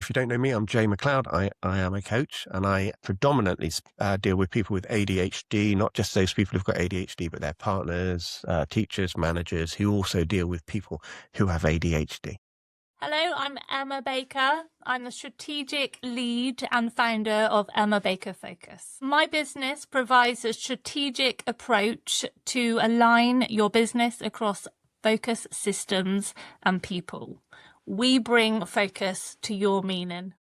if you don't know me, I'm Jay McLeod. I am a coach, and I predominantly deal with people with ADHD, not just those people who've got ADHD, but their partners, teachers, managers who also deal with people who have ADHD. Hello, I'm Emma Baker. I'm the strategic lead and founder of Emma Baker Focus. My business provides a strategic approach to align your business across focus systems and people. We bring focus to your meaning.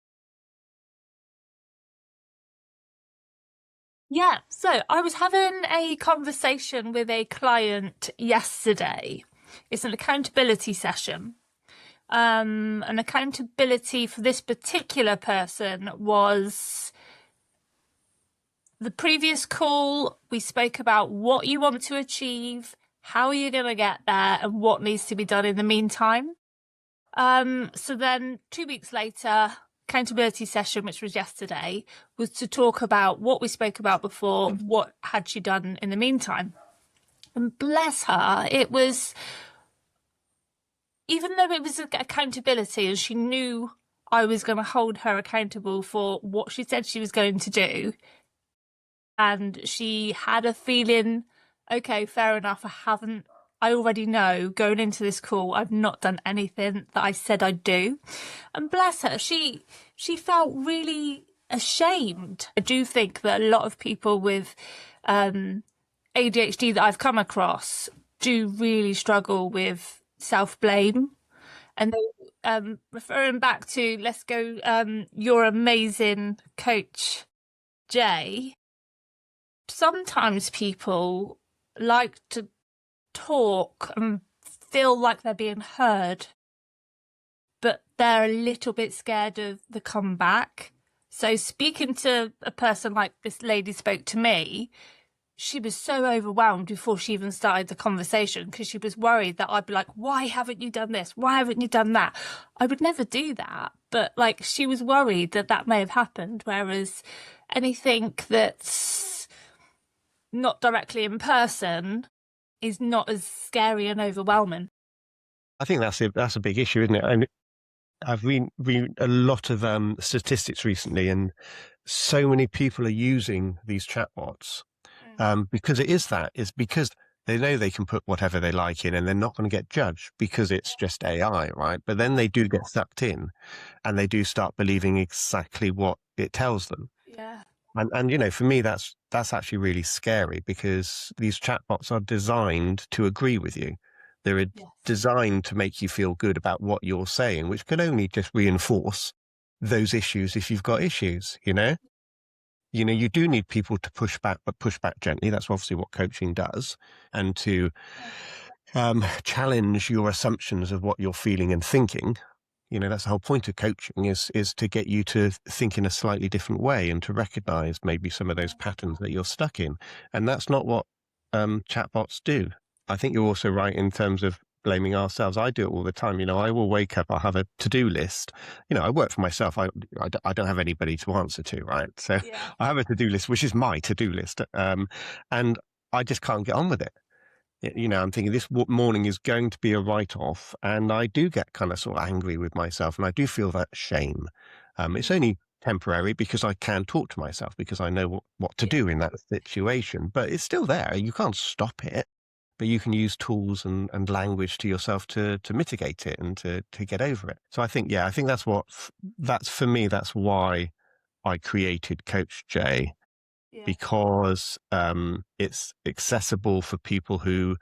Yeah, so I was having a conversation with a client yesterday. It's an accountability session. An accountability for this particular person was the previous call. We spoke about what you want to achieve, how you're going to get there, and what needs to be done in the meantime. So then 2 weeks later, accountability session, which was yesterday, was to talk about what we spoke about before, what had she done in the meantime. And bless her, it was, even though it was accountability and she knew I was going to hold her accountable for what she said she was going to do, and she had a feeling, okay, fair enough, I already know going into this call, I've not done anything that I said I'd do. And bless her, she felt really ashamed. I do think that a lot of people with ADHD that I've come across do really struggle with self-blame. And referring back to, let's go, your amazing coach, Jay, sometimes people like to talk and feel like they're being heard, but they're a little bit scared of the comeback. So speaking to a person like this lady spoke to me, she was so overwhelmed before she even started the conversation because she was worried that I'd be like, why haven't you done this? Why haven't you done that? I would never do that. But like, she was worried that that may have happened. Whereas anything that's not directly in person is not as scary and overwhelming. I think that's a big issue, isn't it? And I've read a lot of statistics recently, and so many people are using these chatbots because it's because they know they can put whatever they like in and they're not going to get judged because it's just AI, right? But then they do get sucked in and they do start believing exactly what it tells them. Yeah. And for me, that's actually really scary because these chatbots are designed to agree with you. They're designed to make you feel good about what you're saying, which can only just reinforce those issues if you've got issues, you do need people to push back, but push back gently. That's obviously what coaching does. And to challenge your assumptions of what you're feeling and thinking. That's the whole point of coaching is to get you to think in a slightly different way and to recognize maybe some of those patterns that you're stuck in. And that's not what chatbots do. I think you're also right in terms of blaming ourselves. I do it all the time. I will wake up, I'll have a to-do list. I work for myself. I don't have anybody to answer to, right? So I have a to-do list, which is my to-do list. And I just can't get on with it. I'm thinking this morning is going to be a write-off, and I do get kind of sort of angry with myself, and I do feel that shame. It's only temporary because I can talk to myself because I know what to do in that situation, but it's still there. You can't stop it, but you can use tools and language to yourself to mitigate it and to get over it. So I think that's for me, that's why I created Coach Jay. Because it's accessible for people who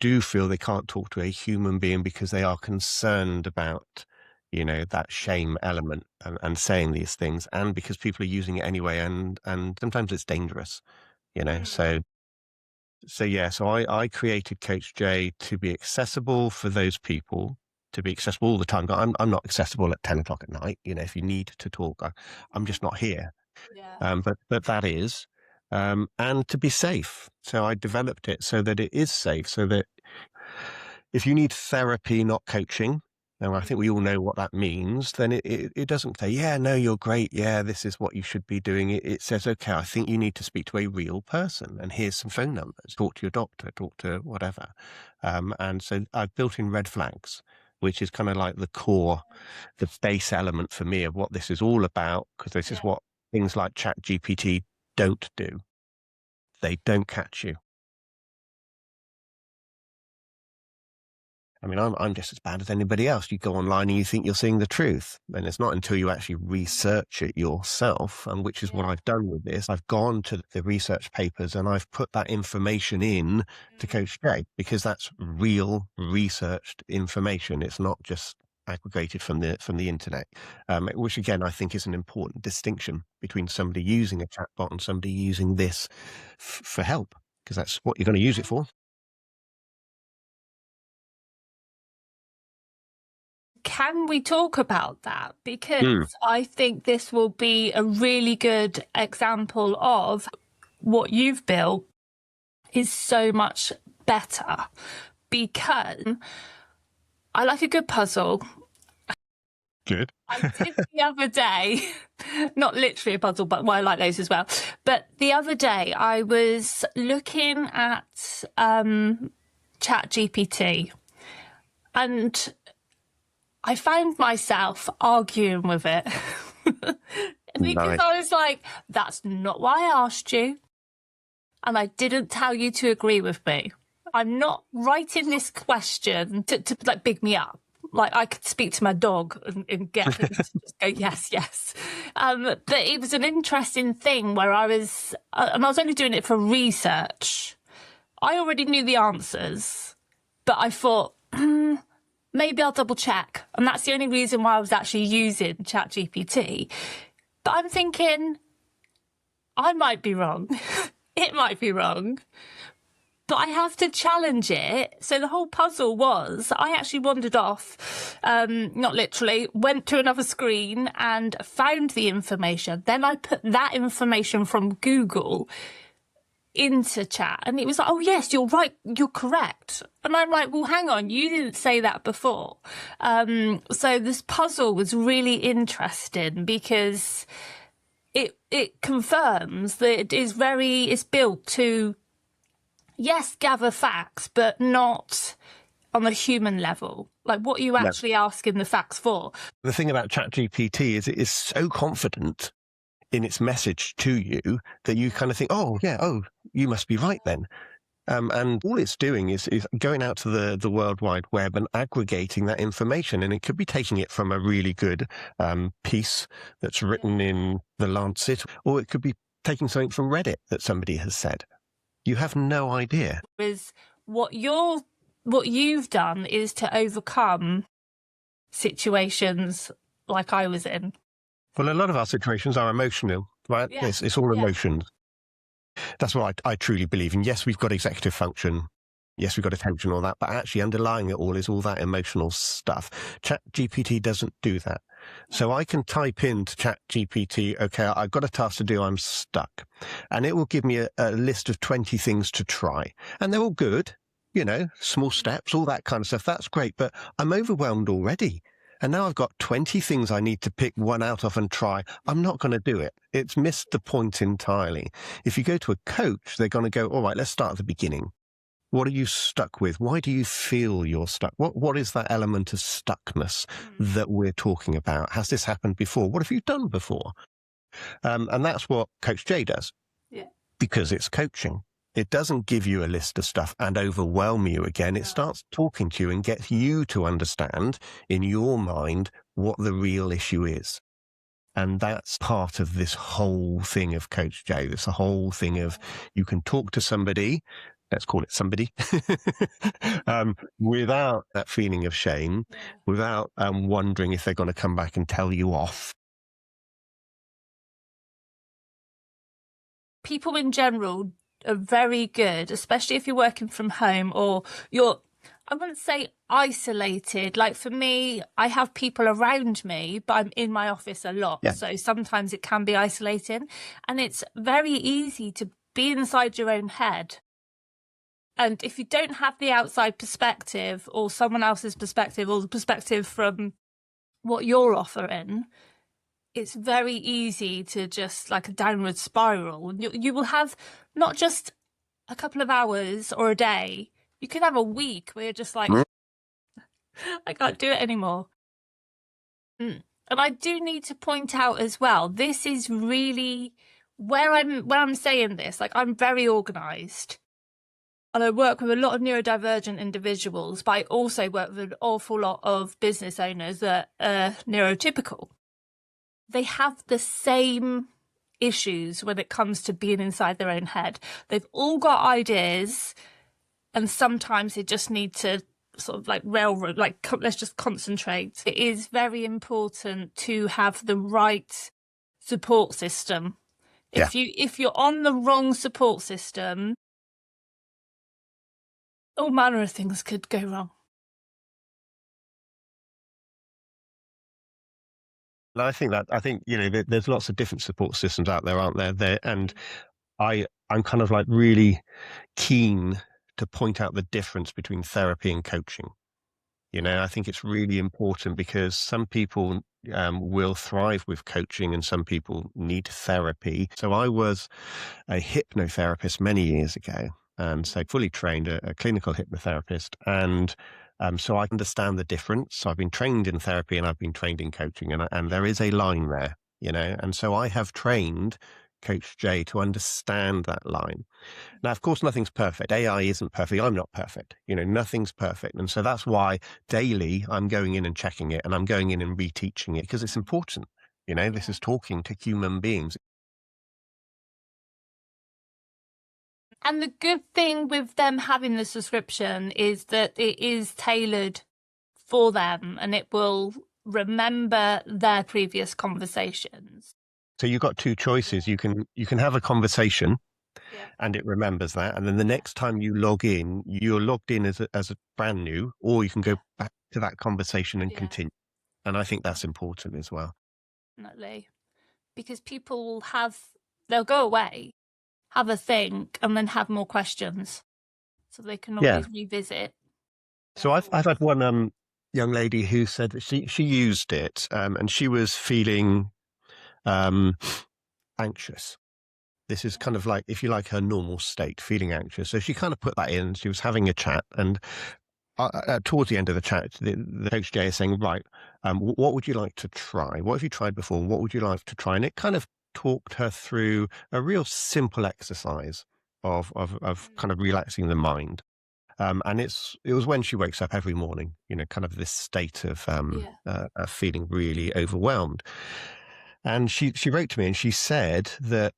do feel they can't talk to a human being because they are concerned about, that shame element and saying these things, and because people are using it anyway, and sometimes it's dangerous, So I created Coach Jay to be accessible for those people, to be accessible all the time. I'm not accessible at 10 o'clock at night. If you need to talk, I'm just not here. But that is, and to be safe. So I developed it so that it is safe, so that if you need therapy, not coaching, and I think we all know what that means, then it doesn't say, yeah, no, you're great. Yeah, this is what you should be doing. It says, okay, I think you need to speak to a real person, and here's some phone numbers. Talk to your doctor, talk to whatever. And so I've built in red flags. which is kind of like the core, the base element for me of what this is all about, because this is what things like ChatGPT don't do. They don't catch you. I mean, I'm just as bad as anybody else. You go online and you think you're seeing the truth. And it's not until you actually research it yourself, and which is what I've done with this. I've gone to the research papers and I've put that information in to Coach Jay, because that's real researched information. It's not just aggregated from the internet, which again, I think is an important distinction between somebody using a chatbot and somebody using this for help, because that's what you're going to use it for. Can we talk about that? Because I think this will be a really good example of what you've built is so much better, because I like a good puzzle. Good. I did the other day, not literally a puzzle, but well, I like those as well. But the other day I was looking at ChatGPT, and I found myself arguing with it because I was like, that's not why I asked you. And I didn't tell you to agree with me. I'm not writing this question to like big me up. Like I could speak to my dog and get him to just go, yes, yes. But it was an interesting thing where I was, and I was only doing it for research. I already knew the answers, but I thought, maybe I'll double check. And that's the only reason why I was actually using ChatGPT. But I'm thinking, I might be wrong. It might be wrong. But I have to challenge it. So the whole puzzle was, I actually wandered off, not literally, went to another screen and found the information. Then I put that information from Google into chat, and it was like, oh yes, you're right, you're correct. And I'm like, well, hang on, you didn't say that before. So this puzzle was really interesting because it confirms that it's built to, yes, gather facts, but not on a human level. Like, what are you actually asking the facts for? The thing about ChatGPT is it is so confident in its message to you that you kind of think, oh, yeah, oh, you must be right then. And all it's doing is going out to the World Wide Web and aggregating that information. And it could be taking it from a really good piece that's written in The Lancet, or it could be taking something from Reddit that somebody has said. You have no idea. Is what you've done is to overcome situations like I was in. Well, a lot of our situations are emotional, right? Yeah. It's all emotions. That's what I truly believe in. Yes, we've got executive function. Yes, we've got attention, all that. But actually underlying it all is all that emotional stuff. ChatGPT doesn't do that. So I can type into ChatGPT, okay, I've got a task to do, I'm stuck. And it will give me a list of 20 things to try. And they're all good, small steps, all that kind of stuff. That's great. But I'm overwhelmed already. And now I've got 20 things I need to pick one out of and try. I'm not going to do it. It's missed the point entirely. If you go to a coach, they're going to go, all right, let's start at the beginning. What are you stuck with? Why do you feel you're stuck? What is that element of stuckness that we're talking about? Has this happened before? What have you done before? And that's what Coach Jay does. Yeah. Because it's coaching. It doesn't give you a list of stuff and overwhelm you again. It starts talking to you and gets you to understand in your mind what the real issue is. And that's part of this whole thing of Coach Jay, this whole thing of you can talk to somebody, let's call it somebody, without that feeling of shame, without wondering if they're going to come back and tell you off. People in general are very good, especially if you're working from home or I wouldn't say isolated. Like for me, I have people around me, but I'm in my office a lot. Yeah. So sometimes it can be isolating, and it's very easy to be inside your own head. And if you don't have the outside perspective or someone else's perspective or the perspective from what you're offering, it's very easy to just like a downward spiral. You will have not just a couple of hours or a day, you could have a week where you're just like, I can't do it anymore. And I do need to point out as well, this is really where I'm saying this, like I'm very organized. And I work with a lot of neurodivergent individuals, but I also work with an awful lot of business owners that are neurotypical. They have the same issues when it comes to being inside their own head. They've all got ideas, and sometimes they just need to sort of like railroad, like let's just concentrate. It is very important to have the right support system. Yeah. If you're on the wrong support system, all manner of things could go wrong. And I think, you know, there's lots of different support systems out there, aren't there? And I'm kind of like really keen to point out the difference between therapy and coaching. You know, I think it's really important because some people will thrive with coaching and some people need therapy. So I was a hypnotherapist many years ago, and so fully trained, a clinical hypnotherapist. And so I understand the difference. So I've been trained in therapy and I've been trained in coaching, and there is a line there, you know. And so I have trained Coach Jay to understand that line. Now, of course, nothing's perfect. AI isn't perfect. I'm not perfect. You know, nothing's perfect. And so that's why daily I'm going in and checking it, and I'm going in and reteaching it because it's important. You know, this is talking to human beings. And the good thing with them having the subscription is that it is tailored for them and it will remember their previous conversations. So you've got two choices. You can have a conversation and it remembers that. And then the next time you log in, you're logged in as a brand new, or you can go back to that conversation and continue. And I think that's important as well. Definitely. Because people they'll go away, have a think, and then have more questions. So they can always revisit. So I've had one young lady who said that she used it and she was feeling anxious. This is kind of like, if you like, her normal state, feeling anxious. So she kind of put that in. She was having a chat, and towards the end of the chat, the Coach Jay is saying, right, what would you like to try? What have you tried before? What would you like to try? And it kind of talked her through a real simple exercise of kind of relaxing the mind. And it was when she wakes up every morning, you know, kind of this state of feeling really overwhelmed. And she wrote to me and she said that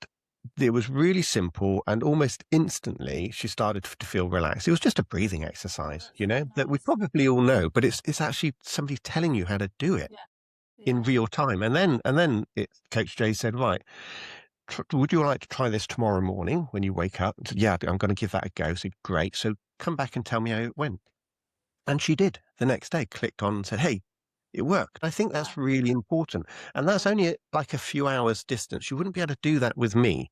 it was really simple, and almost instantly she started to feel relaxed. It was just a breathing exercise, you know, that we probably all know, but it's actually somebody telling you how to do it in real time. And then Coach Jay said, right, would you like to try this tomorrow morning when you wake up? And said, yeah, I'm going to give that a go. So great. So come back and tell me how it went. And she did. The next day, clicked on and said, hey, it worked. I think that's really important. And that's only like a few hours distance. You wouldn't be able to do that with me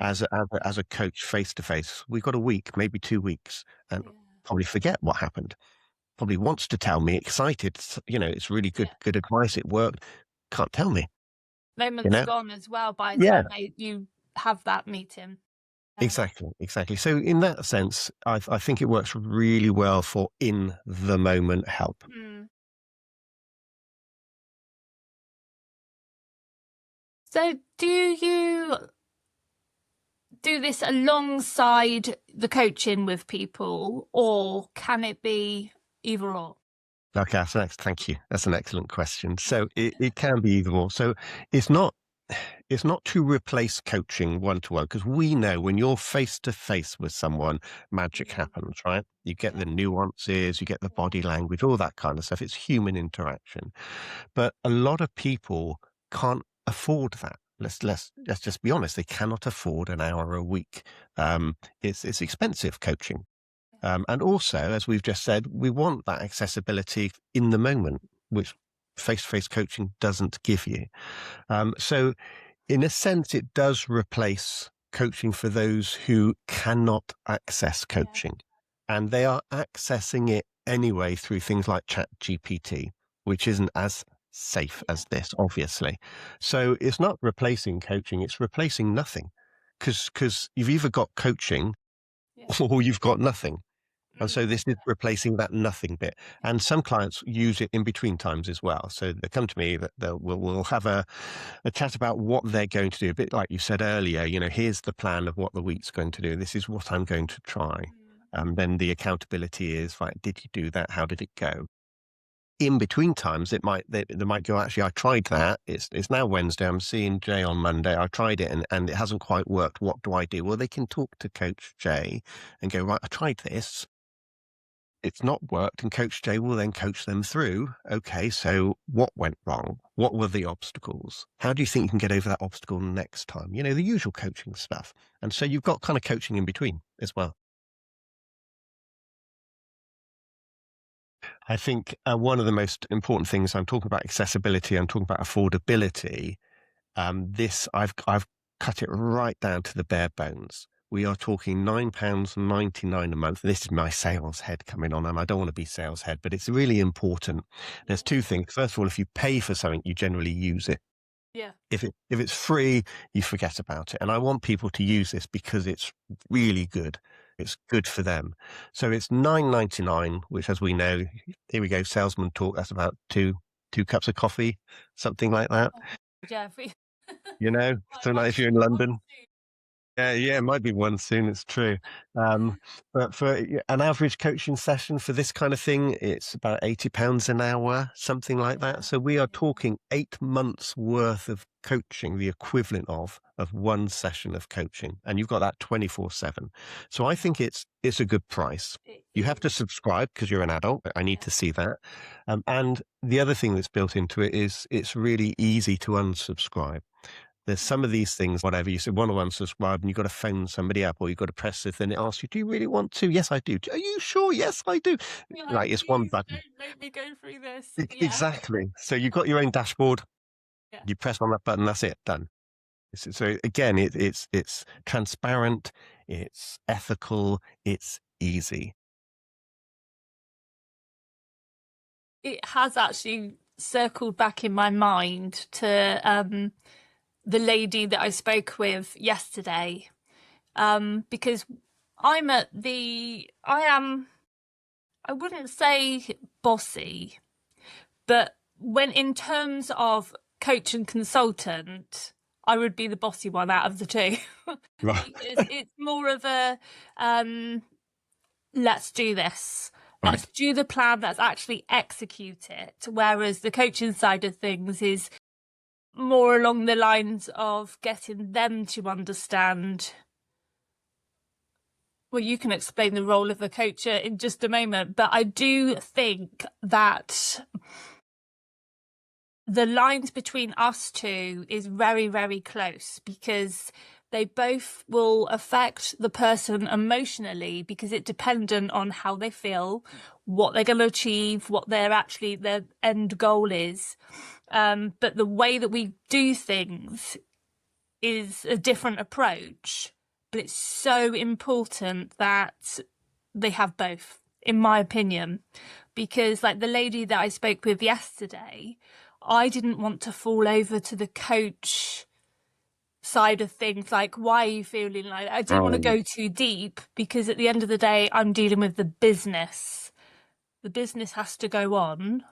as a coach face to face. We've got a week, maybe 2 weeks, and probably forget what happened. Probably wants to tell me, excited, you know, it's really good advice. It worked. Can't tell me. Moment's gone as well by the time you have that meeting. Exactly. So in that sense, I think it works really well for in the moment help. So do you do this alongside the coaching with people, or can it be either or? Okay, thank you. That's an excellent question. So it can be either or. So it's not to replace coaching one-to-one, because we know when you're face-to-face with someone, magic happens, right? You get the nuances, you get the body language, all that kind of stuff. It's human interaction. But a lot of people can't afford that. Let's just be honest. They cannot afford an hour a week. It's expensive, coaching. And also, as we've just said, we want that accessibility in the moment, which face-to-face coaching doesn't give you. So in a sense, it does replace coaching for those who cannot access coaching. And they are accessing it anyway through things like ChatGPT, which isn't as safe as this, obviously. So it's not replacing coaching, it's replacing nothing. Because you've either got coaching or you've got nothing. And so this is replacing that nothing bit. And some clients use it in between times as well. So they come to me, that we'll have a chat about what they're going to do. A bit like you said earlier, here's the plan of what the week's going to do. This is what I'm going to try. Then the accountability is, like, did you do that? How did it go? In between times, they might go, actually, I tried that. It's now Wednesday. I'm seeing Jay on Monday. I tried it and it hasn't quite worked. What do I do? Well, they can talk to Coach Jay and go, right, I tried this. It's not worked. And Coach Jay will then coach them through, okay, so what went wrong? What were the obstacles? How do you think you can get over that obstacle next time? The usual coaching stuff. And so you've got kind of coaching in between as well. I think one of the most important things, I'm talking about accessibility, I'm talking about affordability. I've cut it right down to the bare bones. We are talking £9.99 a month. This is my sales head coming on, and I don't want to be sales head, but it's really important. There's two things. First of all, if you pay for something, you generally use it. Yeah. If it's free, you forget about it. And I want people to use this because it's really good. It's good for them. So it's £9.99, which, as we know, here we go, salesman talk. That's about two cups of coffee, something like that. Yeah. So like if you're in London. Yeah, it might be one soon. It's true. But for an average coaching session for this kind of thing, it's about £80 an hour, something like that. So we are talking 8 months worth of coaching, the equivalent of one session of coaching, and you've got that 24/7. So I think it's a good price. You have to subscribe because you're an adult. I need to see that. And the other thing that's built into it is it's really easy to unsubscribe. There's some of these things, whatever, you said, want to unsubscribe and you've got to phone somebody up or you've got to press this and it asks you, do you really want to? Yes, I do. Are you sure? Yes, I do. Like it's one button. Don't make me go through this. Exactly. So you've got your own dashboard. Yeah. You press on that button, that's it, done. So again, it's transparent, it's ethical, it's easy. It has actually circled back in my mind to the lady that I spoke with yesterday, because I wouldn't say bossy, but when in terms of coach and consultant, I would be the bossy one out of the two. Right. It's more of a, let's do this. Let's do the plan, let's actually execute it. Whereas the coaching side of things is more along the lines of getting them to understand. Well, you can explain the role of a coach in just a moment, but I do think that the lines between us two is very, very close because they both will affect the person emotionally because it's dependent on how they feel, what they're going to achieve, what their end goal is. But the way that we do things is a different approach. But it's so important that they have both, in my opinion, because like the lady that I spoke with yesterday, I didn't want to fall over to the coach side of things, like, why are you feeling like that? I didn't want to go too deep because at the end of the day, I'm dealing with the business. The business has to go on.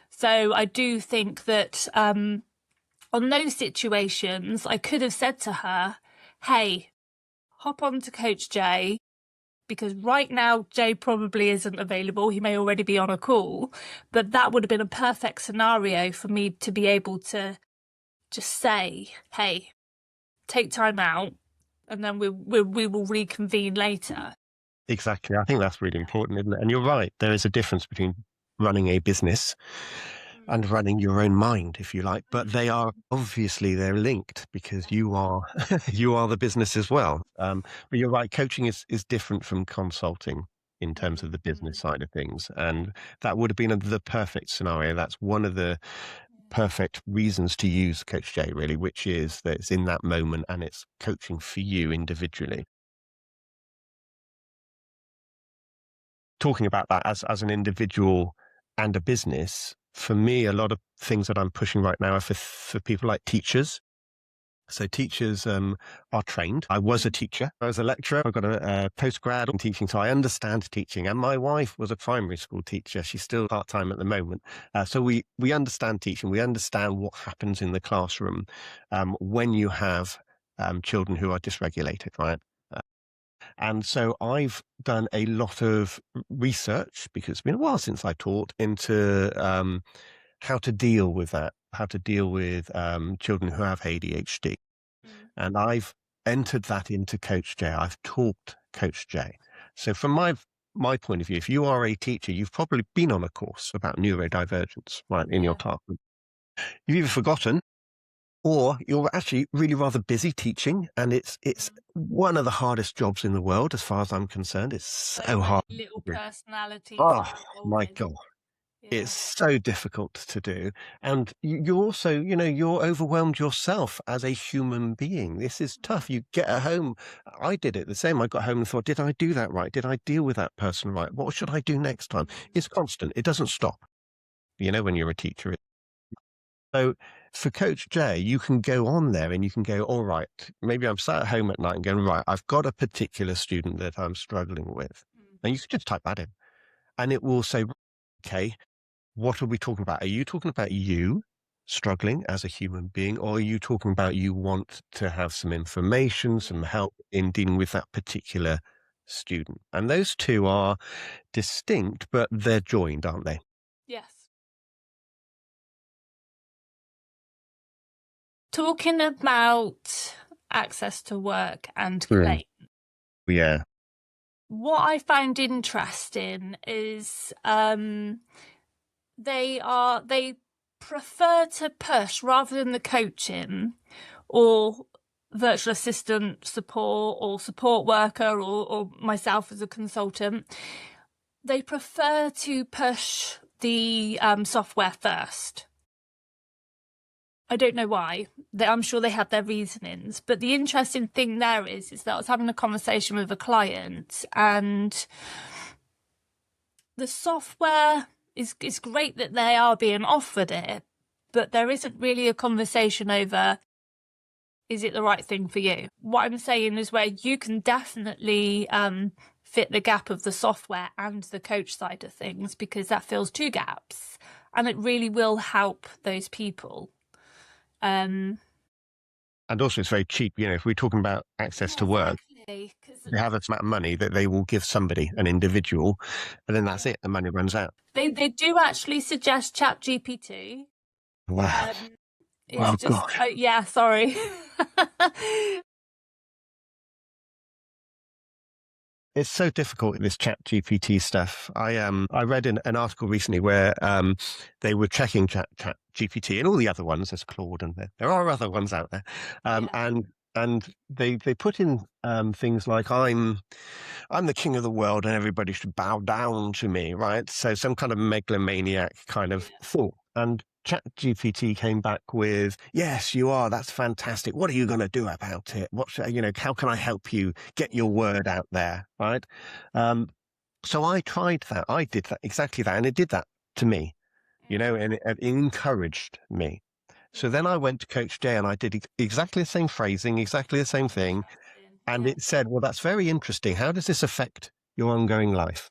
So I do think that on those situations, I could have said to her, hey, hop on to Coach Jay, because right now Jay probably isn't available. He may already be on a call, but that would have been a perfect scenario for me to be able to just say, hey, take time out and then we will reconvene later. Exactly. I think that's really important, isn't it? And you're right. There is a difference between running a business and running your own mind, if you like, but they're linked because you are the business as well. But you're right. Coaching is different from consulting in terms of the business side of things. And that would have been the perfect scenario. That's one of the perfect reasons to use Coach Jay, really, which is that it's in that moment and it's coaching for you individually. Talking about that as an individual and a business, for me, a lot of things that I'm pushing right now are for people like teachers. So teachers are trained. I was a teacher. I was a lecturer. I've got a postgrad in teaching, so I understand teaching. And my wife was a primary school teacher. She's still part-time at the moment. So we understand teaching. We understand what happens in the classroom when you have children who are dysregulated, right? And so I've done a lot of research, because it's been a while since I taught, into how to deal with that, how to deal with children who have ADHD. And I've entered that into Coach J. I've taught Coach J. So from my point of view, if you are a teacher, you've probably been on a course about neurodivergence, right, in your classroom. You've either forgotten, or you're actually really rather busy teaching, and it's one of the hardest jobs in the world, as far as I'm concerned. It's so hard. Little personalities. Oh my God. Yeah. It's so difficult to do. And you also, you're overwhelmed yourself as a human being. This is tough. You get at home. I did it the same. I got home and thought, did I do that right? Did I deal with that person right? What should I do next time? It's constant. It doesn't stop, when you're a teacher. So for Coach J, you can go on there and you can go, all right, maybe I'm sat at home at night and going, right, I've got a particular student that I'm struggling with. And you can just type that in and it will say, okay, what are we talking about? Are you talking about you struggling as a human being, or are you talking about you want to have some information, some help in dealing with that particular student? And those two are distinct, but they're joined, aren't they? Yes. Talking about access to work and claim. Yeah. What I found interesting is they prefer to push, rather than the coaching or virtual assistant support or support worker or myself as a consultant, they prefer to push the software first. I don't know why. I'm sure they have their reasonings. But the interesting thing there is that I was having a conversation with a client, and the software is great that they are being offered it, but there isn't really a conversation over, is it the right thing for you? What I'm saying is where you can definitely fit the gap of the software and the coach side of things, because that fills two gaps and it really will help those people. And also it's very cheap. If we're talking about access to work, they have a amount of money that they will give somebody, an individual, and then that's it. The money runs out. They do actually suggest ChatGPT. Wow. It's just, yeah, sorry. It's so difficult, this ChatGPT stuff. I read an article recently where they were checking ChatGPT and all the other ones. There's Claude, and there are other ones out there, and they put in things like, I'm the king of the world and everybody should bow down to me, right? So some kind of megalomaniac kind of thought. And ChatGPT came back with, yes, you are. That's fantastic. What are you going to do about it? How can I help you get your word out there? Right. So I tried that. I did that, exactly that. And it did that to me, and it encouraged me. So then I went to Coach J and I did exactly the same phrasing, exactly the same thing. And it said, well, that's very interesting. How does this affect your ongoing life?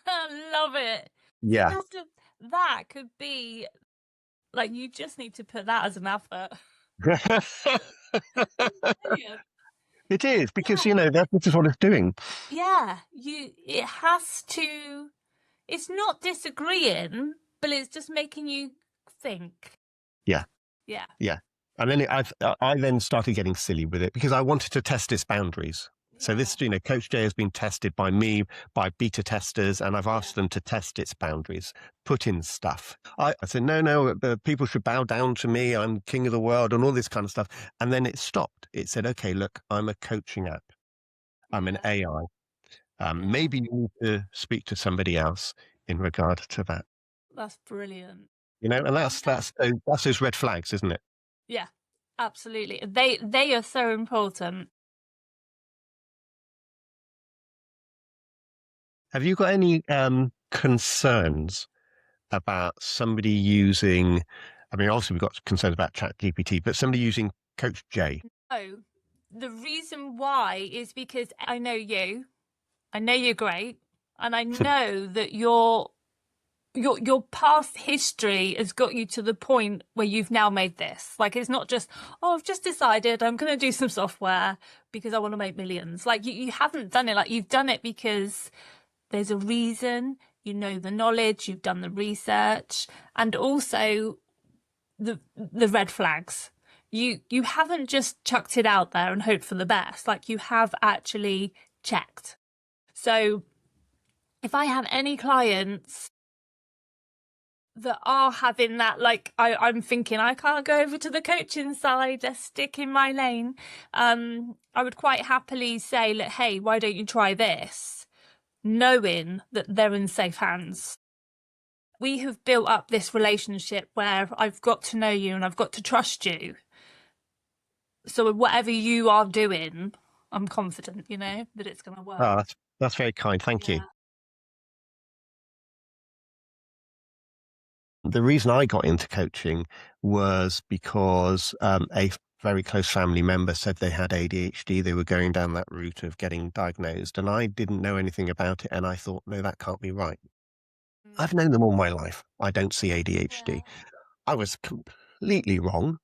I love it. Yeah. That could be like, you just need to put that as an advert. It is, because this is what it's doing. Yeah, it has to. It's not disagreeing, but it's just making you think. Yeah. And then I then started getting silly with it, because I wanted to test its boundaries. So this, Coach J has been tested by me, by beta testers, and I've asked them to test its boundaries, put in stuff. I said, no, people should bow down to me. I'm king of the world and all this kind of stuff. And then it stopped. It said, okay, look, I'm a coaching app. I'm an AI. Maybe you need to speak to somebody else in regard to that. That's brilliant. And that's those red flags, isn't it? Yeah, absolutely. They are so important. Have you got any concerns about somebody using, obviously we've got concerns about ChatGPT, but somebody using Coach Jay. No, the reason why is because I know you. I know you're great, and I know that your past history has got you to the point where you've now made this. Like, it's not just, oh, I've just decided I'm going to do some software because I want to make millions. Like, you haven't done it. Like, you've done it because there's a reason. You know the knowledge, you've done the research, and also the red flags. You haven't just chucked it out there and hoped for the best. Like, you have actually checked. So if I have any clients that are having that, like, I'm thinking I can't go over to the coaching side, let's stick in my lane, I would quite happily say, like, hey, why don't you try this, knowing that they're in safe hands. We have built up this relationship where I've got to know you and I've got to trust you. So whatever you are doing, I'm confident, you know, that it's going to work. Oh, that's very kind. Thank you. The reason I got into coaching was because a very close family member said they had ADHD. They were going down that route of getting diagnosed, and I didn't know anything about it. And I thought, no, that can't be right. I've known them all my life. I don't see ADHD. Yeah. I was completely wrong.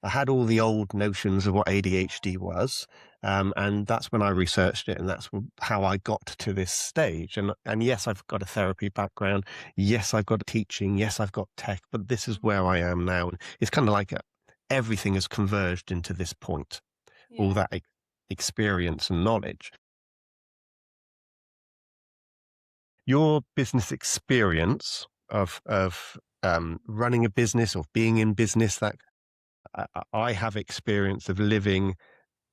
I had all the old notions of what ADHD was, and that's when I researched it, and that's how I got to this stage. And yes, I've got a therapy background. Yes, I've got teaching. Yes, I've got tech. But this is where I am now, and it's kind of like everything has converged into this point. Yeah. All that experience and knowledge. Your business experience of running a business or being in business, that I have experience of living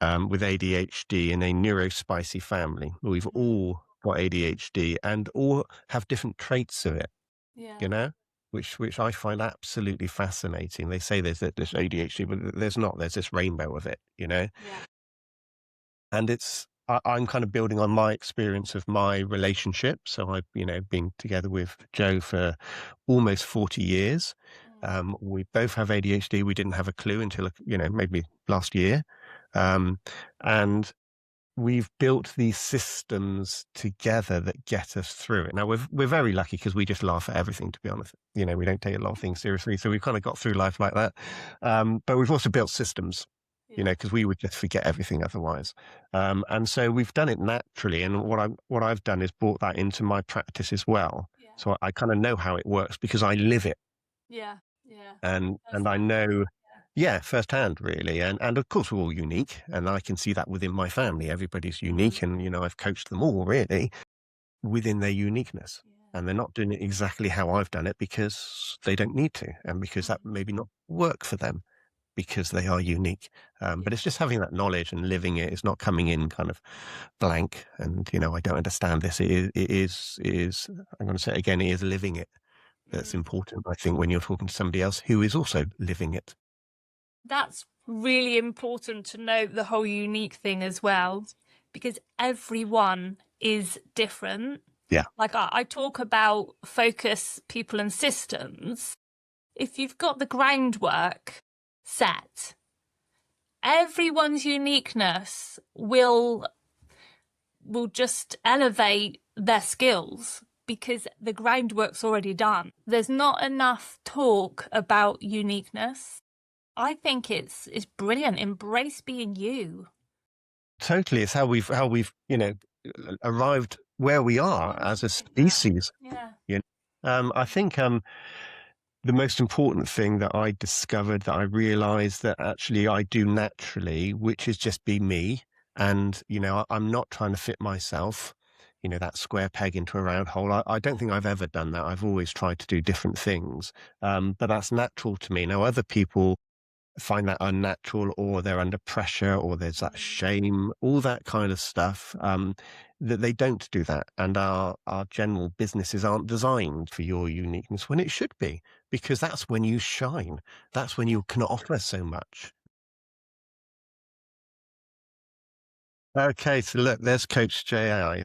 with ADHD in a neurospicy family. We've all got ADHD and all have different traits of it, you know, which I find absolutely fascinating. They say there's this ADHD, but there's not. There's this rainbow of it, you know. Yeah. And I'm kind of building on my experience of my relationship. So I've, been together with Joe for almost 40 years. We both have ADHD. We didn't have a clue until, maybe last year. And we've built these systems together that get us through it. Now, we're very lucky because we just laugh at everything, to be honest. We don't take a lot of things seriously. So we've kind of got through life like that. But we've also built systems, because we would just forget everything otherwise. And so we've done it naturally. And what I've done is brought that into my practice as well. Yeah. So I kind of know how it works because I live it. Yeah. And I know, firsthand, really. And of course, we're all unique. And I can see that within my family. Everybody's unique. And, I've coached them all really within their uniqueness. Yeah. And they're not doing it exactly how I've done it because they don't need to. And because that maybe not work for them because they are unique. But it's just having that knowledge and living it. It's not coming in kind of blank. And, I don't understand this. It is, I'm going to say it again, it is living it. That's important, I think, when you're talking to somebody else who is also living it. That's really important to note, the whole unique thing as well, because everyone is different. Yeah. Like I talk about focus, people and systems. If you've got the groundwork set, everyone's uniqueness will just elevate their skills because the groundwork's already done. There's not enough talk about uniqueness. I think it's brilliant. Embrace being you. Totally. It's how we've arrived where we are as a species. Yeah. I think the most important thing that I discovered, that I realized that actually I do naturally, which is just be me. And, I'm not trying to fit myself, that square peg into a round hole. I don't think I've ever done that. I've always tried to do different things. But that's natural to me. Now, other people find that unnatural, or they're under pressure, or there's that shame, all that kind of stuff, that they don't do that. And our general businesses aren't designed for your uniqueness when it should be, because that's when you shine. That's when you can offer so much. Okay, so look, there's Coach Jay.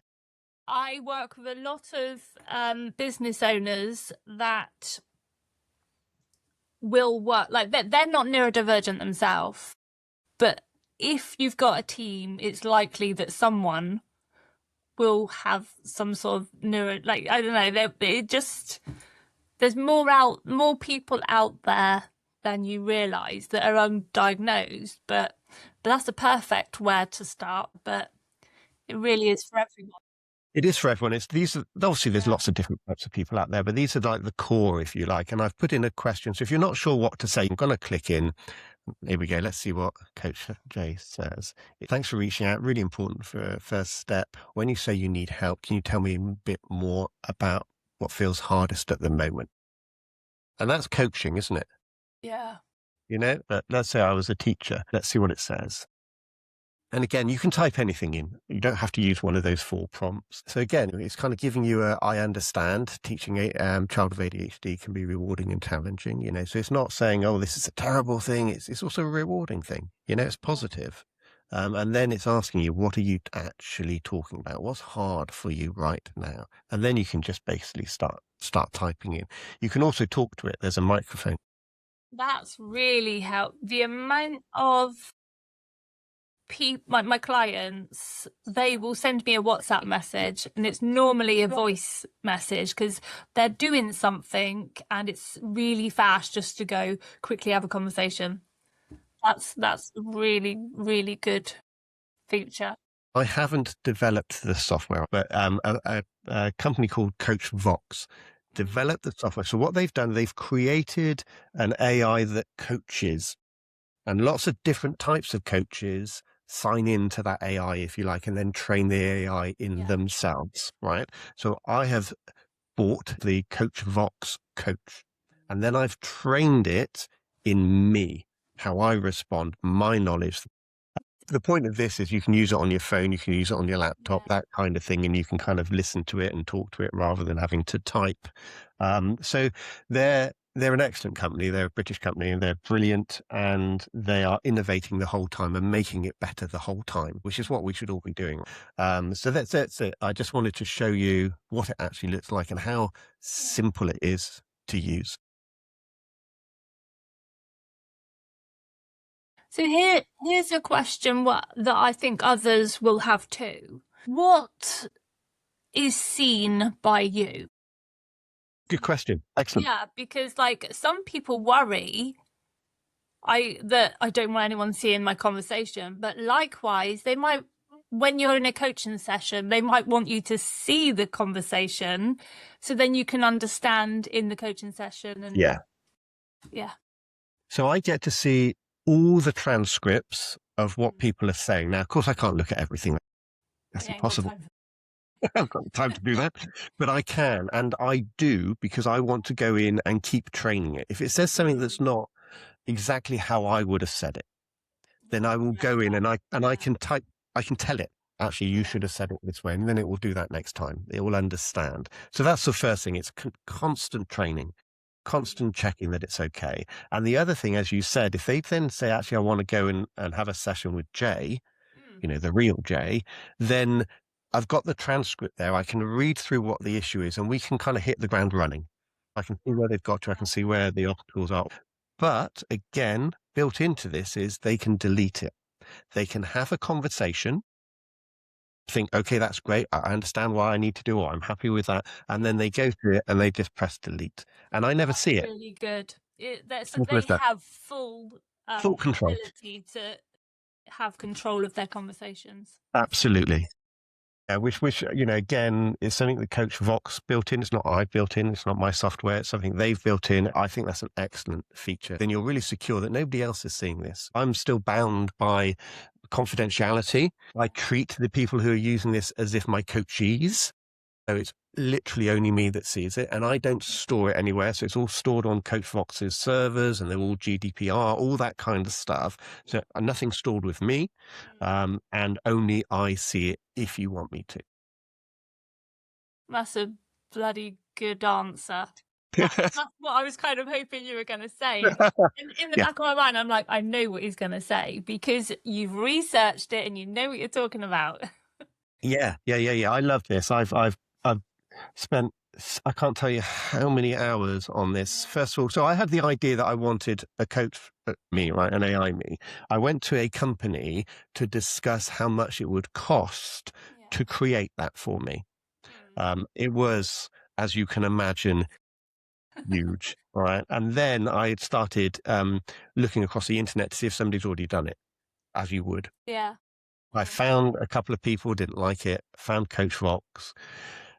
I work with a lot of business owners that will work, like they're not neurodivergent themselves, But if you've got a team, it's likely that someone will have some sort of I don't know, there's more people out there than you realise that are undiagnosed, but that's a perfect where to start. But it really is for everyone. It is for everyone. Obviously there's lots of different types of people out there, but these are like the core, if you like. And I've put in a question. So if you're not sure what to say, I'm going to click in. Here we go. Let's see what Coach Jay says. Thanks for reaching out. Really important for a first step. When you say you need help, can you tell me a bit more about what feels hardest at the moment? And that's coaching, isn't it? Yeah. But let's say I was a teacher. Let's see what it says. And again, you can type anything in. You don't have to use one of those 4 prompts. So again, it's kind of giving you I understand teaching a child with ADHD can be rewarding and challenging, So it's not saying, oh, this is a terrible thing. It's also a rewarding thing. It's positive. And then it's asking you, what are you actually talking about? What's hard for you right now? And then you can just basically start typing in. You can also talk to it. There's a microphone. That's really helped. The amount of my clients, they will send me a WhatsApp message, and it's normally a voice message because they're doing something and it's really fast just to go quickly have a conversation. That's a really, really good feature. I haven't developed the software, but a company called Coach Vox developed the software. So what they've done, they've created an AI that coaches, and lots of different types of coaches sign into that AI, if you like, and then train the AI in themselves, right? So I have bought the Coach Vox coach, and then I've trained it in me, how I respond, my knowledge. The point of this is you can use it on your phone, you can use it on your laptop, that kind of thing, and you can kind of listen to it and talk to it rather than having to type. So they're an excellent company. They're a British company, and they're brilliant, and they are innovating the whole time and making it better the whole time, which is what we should all be doing. So that's it. I just wanted to show you what it actually looks like and how simple it is to use. So here's a question that I think others will have too. What is seen by you? Good question. Excellent. Yeah, because some people worry that I don't want anyone seeing my conversation, but likewise, they might, when you're in a coaching session, they might want you to see the conversation so then you can understand in the coaching session. And yeah. So I get to see all the transcripts of what people are saying. Now, of course, I can't look at everything. That's impossible. I haven't got the time to do that, but I can, and I do, because I want to go in and keep training it. If it says something that's not exactly how I would have said it, then I will go in and I can tell it, actually, you should have said it this way, and then it will do that next time. It will understand. So that's the first thing. It's constant training, constant checking that it's okay. And the other thing, as you said, if they then say, actually, I want to go and have a session with Jay, the real Jay, then I've got the transcript there. I can read through what the issue is, and we can kind of hit the ground running. I can see where they've got to. I can see where the obstacles are. But again, built into this is they can delete it. They can have a conversation, think, okay, that's great. I understand why I need to do it. I'm happy with that. And then they go through it and they just press delete. And I never see it. Really good. So they have full control. Ability to have control of their conversations. Absolutely. Which again, is something that Coach Vox built in. It's not I built in. It's not my software. It's something they've built in. I think that's an excellent feature. Then you're really secure that nobody else is seeing this. I'm still bound by confidentiality. I treat the people who are using this as if my coachees. So it's literally only me that sees it, and I don't store it anywhere. So it's all stored on Coach Vox's servers, and they're all GDPR, all that kind of stuff. So nothing's stored with me, and only I see it if you want me to. That's a bloody good answer. That's what I was kind of hoping you were going to say. In the back of my mind, I'm like, I know what he's going to say because you've researched it and you know what you're talking about. Yeah. I love this. I've spent I can't tell you how many hours on this. First of all, so I had the idea that I wanted a coach me, right, an AI me. I went to a company to discuss how much it would cost to create that for me. It was, as you can imagine, huge, right? And then I started looking across the internet to see if somebody's already done it, as you would. Yeah. I found a couple of people didn't like it, found Coach Rocks.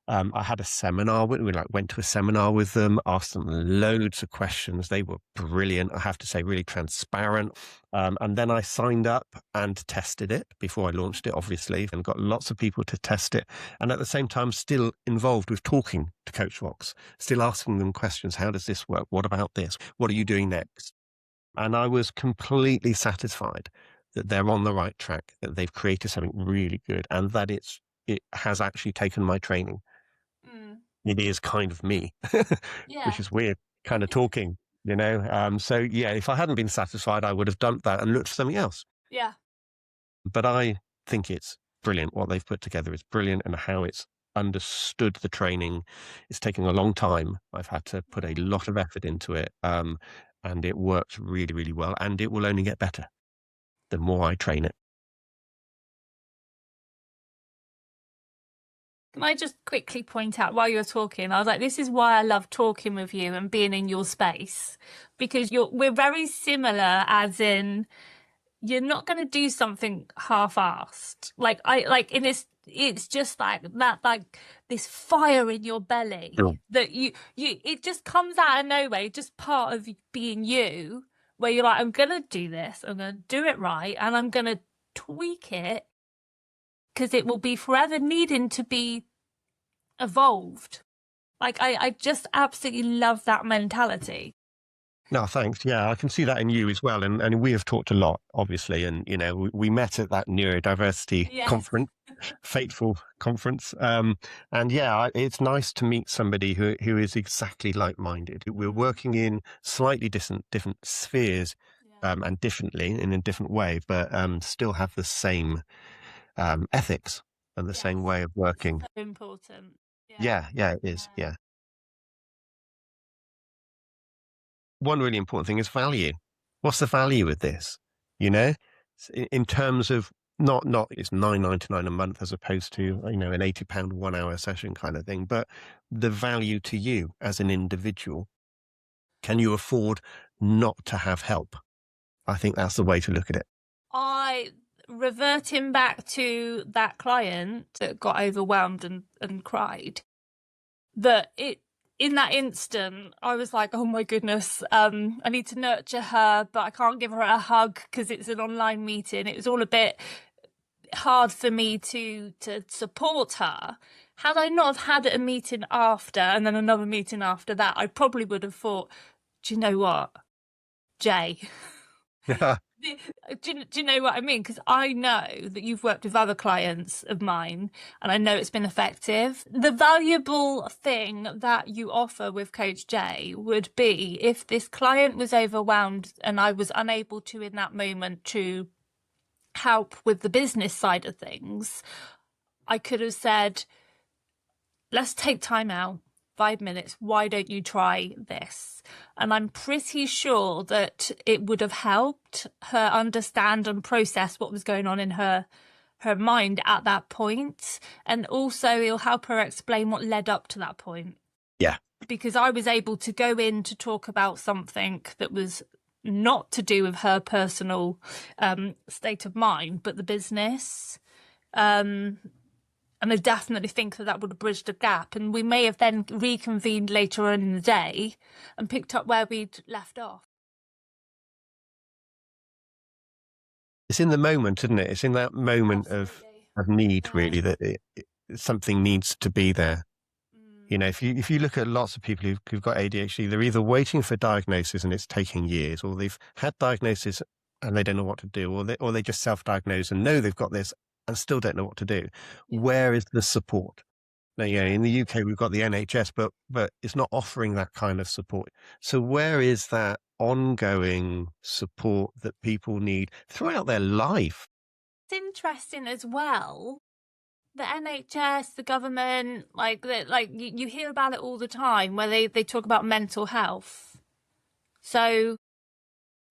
I had a seminar we went to a seminar with them, asked them loads of questions. They were brilliant. I have to say, really transparent. And then I signed up and tested it before I launched it, obviously, and got lots of people to test it. And at the same time, still involved with talking to Coach Rocks, still asking them questions. How does this work? What about this? What are you doing next? And I was completely satisfied that they're on the right track, that they've created something really good, and that it has actually taken my training. It is kind of me, Yeah. which is weird, kind of talking, you know? So yeah, if I hadn't been satisfied, I would have dumped that and looked for something else. Yeah. But I think it's brilliant. What they've put together is brilliant, and how it's understood the training. It's taken a long time. I've had to put a lot of effort into it. And it works really, really well, and it will only get better the more I train it. Can I just quickly point out, while you're talking, I was like, this is why I love talking with you and being in your space, because we're very similar, as in you're not going to do something half-assed. It's just like that, like this fire in your belly that it just comes out of nowhere, just part of being you, where you're like, I'm going to do this, I'm going to do it right, and I'm going to tweak it, because it will be forever needing to be evolved. Like, I just absolutely love that mentality. No, thanks. Yeah, I can see that in you as well. And we have talked a lot, obviously. And, you know, we met at that neurodiversity conference, fateful conference. And yeah, it's nice to meet somebody who is exactly like-minded. We're working in slightly different spheres and differently, in a different way, but still have the same ethics and the same way of working. So important. Yeah, it is. Yeah. One really important thing is value. What's the value of this? You know, in terms of not it's $9.99 a month as opposed to, you know, an £80 1 hour session kind of thing, but the value to you as an individual. Can you afford not to have help? I think that's the way to look at it. Reverting back to that client that got overwhelmed and cried, in that instant, I was like, oh my goodness, I need to nurture her, but I can't give her a hug because it's an online meeting. It was all a bit hard for me to support her. Had I not have had a meeting after and then another meeting after that, I probably would have thought, do you know what, Jay? Do you know what I mean? Because I know that you've worked with other clients of mine, and I know it's been effective. The valuable thing that you offer with Coach Jay would be, if this client was overwhelmed and I was unable to, in that moment, to help with the business side of things, I could have said, let's take time out. 5 minutes, why don't you try this? And I'm pretty sure that it would have helped her understand and process what was going on in her mind at that point. And also it'll help her explain what led up to that point. Yeah. Because I was able to go in to talk about something that was not to do with her personal state of mind, but the business. And I definitely think that would have bridged the gap. And we may have then reconvened later on in the day and picked up where we'd left off. It's in the moment, isn't it? It's in that moment of need, really, that something needs to be there. You know, if you look at lots of people who've got ADHD, they're either waiting for diagnosis and it's taking years, or they've had diagnosis and they don't know what to do, or they just self-diagnose and know they've got this and still don't know what to do. Where is the support? Now, yeah, in the UK, we've got the NHS, but it's not offering that kind of support. So where is that ongoing support that people need throughout their life? It's interesting as well The NHS, the government, like you hear about it all the time where they talk about mental health. So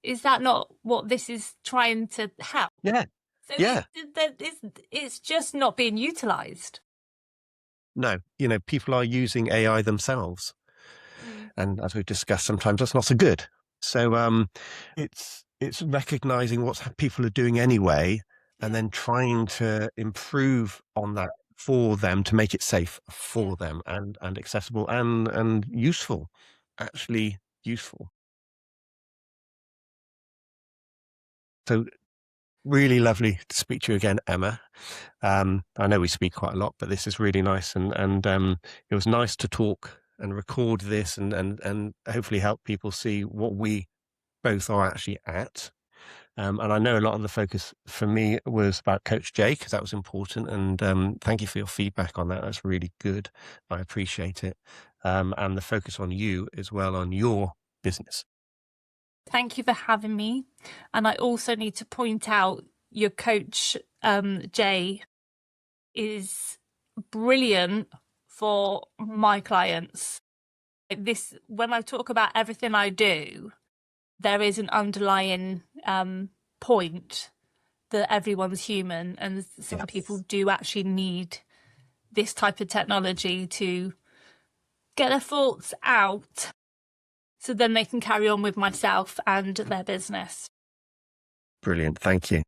is that not what this is trying to help? Yeah. So Yeah. it's just not being utilized. No, people are using AI themselves. And as we've discussed, sometimes that's not so good. So it's recognizing what people are doing anyway, and then trying to improve on that for them to make it safe for them and accessible and useful, actually useful. So really lovely to speak to you again, Emma. I know we speak quite a lot, but this is really nice, and it was nice to talk and record this and hopefully help people see what we both are actually at. And I know a lot of the focus for me was about Coach Jay, because that was important. And thank you for your feedback on that. That's really good. I appreciate it. And the focus on you as well, on your business. Thank you for having me. And I also need to point out your coach, Jay, is brilliant for my clients. This, when I talk about everything I do, there is an underlying point that everyone's human, and some people do actually need this type of technology to get their thoughts out so then they can carry on with myself and their business. Brilliant. Thank you.